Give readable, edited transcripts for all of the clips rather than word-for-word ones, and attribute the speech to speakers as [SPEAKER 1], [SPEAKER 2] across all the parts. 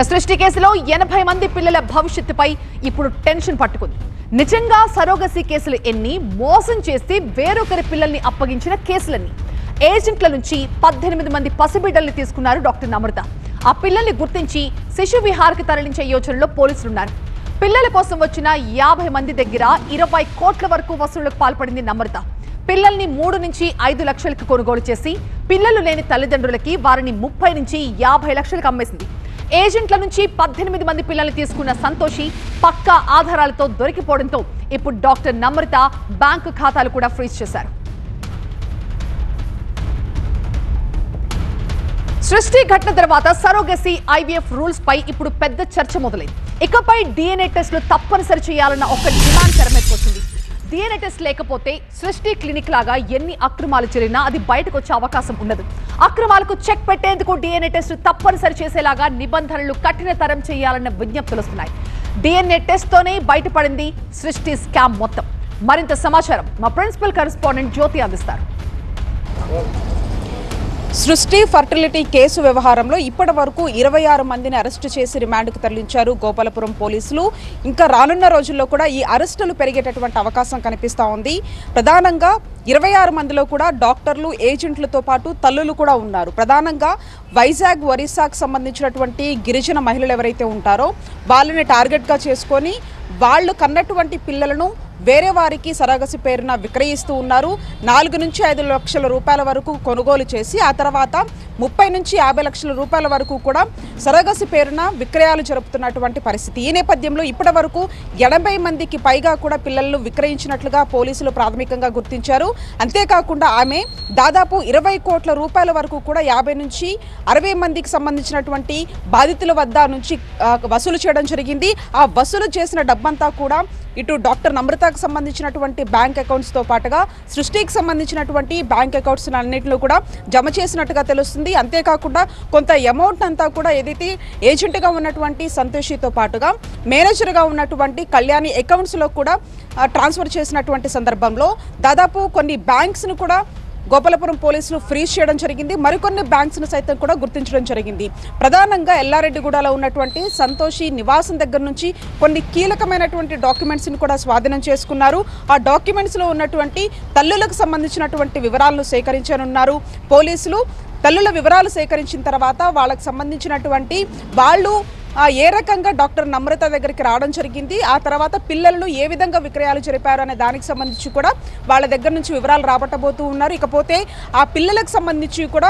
[SPEAKER 1] సృష్టి కేసులో 80 మంది పిల్లల భవిష్యత్తుపై ఇప్పుడు టెన్షన్ పట్టుకుంది. నిజంగా సరోగసీ కేసులు ఎన్ని, మోసం చేసి వేరొకరి పిల్లల్ని అప్పగించిన కేసులన్నీ. ఏజెంట్ల నుంచి 18 మంది పసిబిడ్డల్ని తీసుకున్నారు డాక్టర్ నమ్రత. ఆ పిల్లల్ని గుర్తించి శిశు విహార్కి తరలించే యోచనలో పోలీసులున్నారు. పిల్లల కోసం వచ్చిన 50 మంది దగ్గర 20 కోట్ల వరకు వసూళ్లకు పాల్పడింది నమ్రత. పిల్లల్ని 3 నుంచి 5 లక్షలకు కొనుగోలు చేసి పిల్లలు లేని తల్లిదండ్రులకి వారిని 30 నుంచి 50 లక్షలకు అమ్మేసింది. ఏజెంట్ల నుంచి 18 మంది పిల్లల్ని తీసుకున్న సంతోషి పక్కా ఆధారాలతో దొరికిపోవడంతో ఇప్పుడు డాక్టర్ నమ్రత బ్యాంకు ఖాతాలు కూడా ఫ్రీజ్ చేశారు. సృష్టి ఘటన తర్వాత సరోగసీ ఐవీఎఫ్ రూల్స్ పై ఇప్పుడు పెద్ద చర్చ మొదలైంది. ఇకపై DNA టెస్టులు తప్పనిసరి చేయాలన్న ఒక డిమాండ్ తెరమెక్కొచ్చింది. DNA టెస్ట్ లేకపోతే సృష్టి క్లినిక్ లాగా ఎన్ని అక్రమాలు జరిగినా అది బయటకు వచ్చే అవకాశం ఉండదు. అక్రమాలకు చెక్ పెట్టేందుకు DNA టెస్ట్ తప్పనిసరి చేసేలాగా నిబంధనలు కఠినతరం చేయాలన్న విజ్ఞప్తులు వస్తున్నాయి. DNA టెస్ట్ తోనే బయటపడింది సృష్టి స్కామ్ మొత్తం. మరింత సమాచారం మా ప్రిన్సిపల్ కరెస్పాండెంట్ జ్యోతి అందిస్తారు.
[SPEAKER 2] సృష్టి ఫర్టిలిటీ కేసు వ్యవహారంలో ఇప్పటి వరకు 26 మందిని అరెస్టు చేసి రిమాండ్కు తరలించారు గోపాలపురం పోలీసులు. ఇంకా రానున్న రోజుల్లో కూడా ఈ అరెస్టులు పెరిగేటటువంటి అవకాశం కనిపిస్తూ ఉంది. ప్రధానంగా 26 మందిలో కూడా డాక్టర్లు, ఏజెంట్లతో పాటు తల్లులు కూడా ఉన్నారు. ప్రధానంగా వైజాగ్, ఒరిస్సాకు సంబంధించినటువంటి గిరిజన మహిళలు ఎవరైతే ఉంటారో వాళ్ళని టార్గెట్గా చేసుకొని వాళ్ళు కన్నటువంటి పిల్లలను వేరే వారికి సరోగసీ పేరున విక్రయిస్తూ ఉన్నారు. 4 నుంచి 5 లక్షల రూపాయల వరకు కొనుగోలు చేసి ఆ తర్వాత 30 నుంచి 50 లక్షల రూపాయల వరకు కూడా సరోగసీ పేరున విక్రయాలు జరుపుతున్నటువంటి పరిస్థితి. ఈ నేపథ్యంలో ఇప్పటి వరకు 80 మందికి పైగా కూడా పిల్లలను విక్రయించినట్లుగా పోలీసులు ప్రాథమికంగా గుర్తించారు. అంతేకాకుండా ఆమె దాదాపు 20 కోట్ల రూపాయల వరకు కూడా 50 నుంచి 60 మందికి సంబంధించినటువంటి బాధితుల వద్ద నుంచి వసూలు చేయడం జరిగింది. ఆ వసూలు చేసిన డబ్బంతా కూడా ఇటు డాక్టర్ నమ్రతకు సంబంధించినటువంటి బ్యాంక్ అకౌంట్స్తో పాటుగా సృష్టికి సంబంధించినటువంటి బ్యాంక్ అకౌంట్స్ అన్నింటిలో కూడా జమ చేసినట్టుగా తెలుస్తుంది. అంతేకాకుండా కొంత అమౌంట్ అంతా కూడా ఏదైతే ఏజెంట్గా ఉన్నటువంటి సంతోషితో పాటుగా మేనేజర్గా ఉన్నటువంటి కళ్యాణి అకౌంట్స్లో కూడా ట్రాన్స్ఫర్ చేసినటువంటి సందర్భంలో దాదాపు కొన్ని బ్యాంక్స్ను కూడా గోపాలపురం పోలీసులు ఫ్రీజ్ చేయడం జరిగింది. మరికొన్ని బ్యాంక్స్ను సైతం కూడా గుర్తించడం జరిగింది. ప్రధానంగా ఎల్లారెడ్డిగూడలో ఉన్నటువంటి సంతోషి నివాసం దగ్గర నుంచి కొన్ని కీలకమైనటువంటి డాక్యుమెంట్స్ని కూడా స్వాధీనం చేసుకున్నారు. ఆ డాక్యుమెంట్స్లో ఉన్నటువంటి తల్లులకు సంబంధించినటువంటి వివరాలను సేకరించనున్నారు పోలీసులు. తల్లుల వివరాలు సేకరించిన తర్వాత వాళ్ళకు సంబంధించినటువంటి వాళ్ళు ఏ రకంగా డాక్టర్ నమ్రత దగ్గరికి రావడం జరిగింది, ఆ తర్వాత పిల్లలను ఏ విధంగా విక్రయాలు జరిపారు అనే దానికి సంబంధించి కూడా వాళ్ళ దగ్గర నుంచి వివరాలు రాబట్టబోతూ ఉన్నారు. ఇకపోతే ఆ పిల్లలకు సంబంధించి కూడా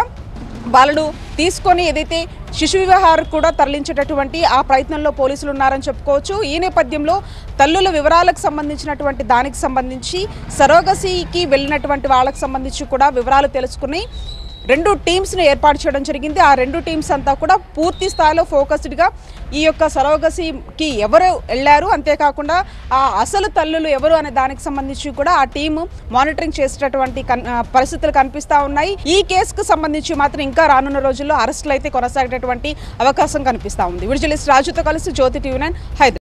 [SPEAKER 2] వాళ్ళను తీసుకొని ఏదైతే శిశు విహార్ కూడా తరలించేటటువంటి ఆ ప్రయత్నంలో పోలీసులు ఉన్నారని చెప్పుకోవచ్చు. ఈ నేపథ్యంలో తల్లుల వివరాలకు సంబంధించినటువంటి దానికి సంబంధించి సరోగసీకి వెళ్ళినటువంటి వాళ్ళకి సంబంధించి కూడా వివరాలు తెలుసుకుని 2 టీమ్స్ను ఏర్పాటు చేయడం జరిగింది. ఆ 2 టీమ్స్ అంతా కూడా పూర్తి స్థాయిలో ఫోకస్డ్గా ఈ యొక్క సరోగసీకి ఎవరు వెళ్ళారు, అంతేకాకుండా ఆ అసలు తల్లులు ఎవరు అనే దానికి సంబంధించి కూడా ఆ టీము మానిటరింగ్ చేసేటటువంటి పరిస్థితులు కనిపిస్తూ ఉన్నాయి. ఈ కేసుకు సంబంధించి మాత్రం ఇంకా రానున్న రోజుల్లో అరెస్టులు అయితే కొనసాగేటటువంటి అవకాశం కనిపిస్తూ ఉంది. విజువలిస్ట్ రాజుతో కలిసి జ్యోతి TV9 హైదరాబాద్.